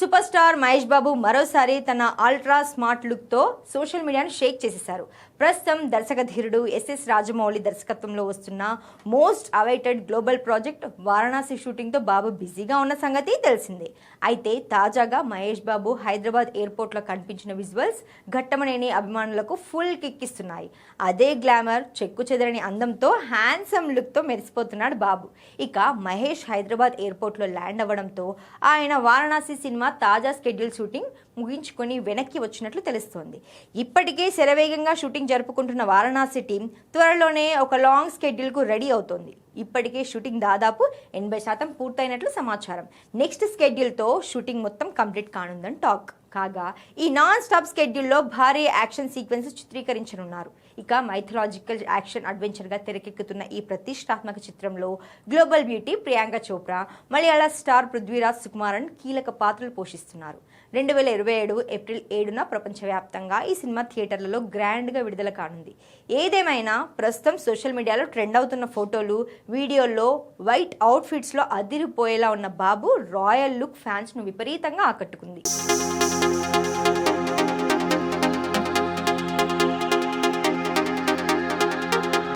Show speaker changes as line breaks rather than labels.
Super star Mahesh Babu మరోసారి తన ultra smart లుక్తో సోషల్ మీడియాను షేక్ చేసేశారు. ప్రస్తుతం దర్శకధీరుడు ఎస్ఎస్ రాజమౌళి దర్శకత్వంలో వస్తున్న most awaited global project Varanasi షూటింగ్తో బాబు బిజీగా ఉన్న సంగతి తెలిసిందే. అయితే తాజాగా మహేష్ బాబు హైదరాబాద్ ఎయిర్పోర్ట్లో కనిపించిన విజువల్స్ ఘట్టమనేని అభిమానులకు ఫుల్ కిక్ ఇస్తున్నాయి. అదే గ్లామర్, చెక్కు చెదరని అందంతో హ్యాండ్సమ్ లుక్తో మెరిసిపోతున్నాడు బాబు. ఇక మహేష్ హైదరాబాద్ ఎయిర్పోర్ట్లో ల్యాండ్ అవ్వడంతో ఆయన వారణాసి సినిమా తాజా షెడ్యూల్ షూటింగ్ ముగించుకొని వెనక్కి వచ్చినట్లు తెలుస్తోంది. ఇప్పటికే శరవేగంగా షూటింగ్ జరుపుకుంటున్న వారణాసి టీం త్వరలోనే ఒక లాంగ్ షెడ్యూల్కు రెడీ అవుతోంది. ఇప్పటికే షూటింగ్ దాదాపు 80% పూర్తయినట్లు సమాచారం. నెక్స్ట్ షెడ్యూల్తో షూటింగ్ మొత్తం కంప్లీట్ కానుందని టాక్. కాగా ఈ నాన్ స్టాప్ షెడ్యూల్లో భారీ యాక్షన్ సీక్వెన్స్ చిత్రీకరించనున్నారు. ఇక మైథలాజికల్ యాక్షన్ అడ్వెంచర్గా తెరకెక్కుతున్న ఈ ప్రతిష్టాత్మక చిత్రంలో గ్లోబల్ బ్యూటీ ప్రియాంక చోప్రా, మలయాళ స్టార్ పృథ్వీరాజ్ సుకుమారన్ కీలక పాత్రలు పోషిస్తున్నారు. 2027 ఏప్రిల్ 7న ప్రపంచవ్యాప్తంగా ఈ సినిమా థియేటర్లలో గ్రాండ్గా విడుదల కానుంది. ఏదేమైనా ప్రస్తుతం సోషల్ మీడియాలో ట్రెండ్ అవుతున్న ఫోటోలు, వీడియోల్లో వైట్ అవుట్ఫిట్స్లో అదిరిపోయేలా ఉన్న బాబు రాయల్ లుక్ ఫ్యాన్స్ను విపరీతంగా ఆకట్టుకుంది.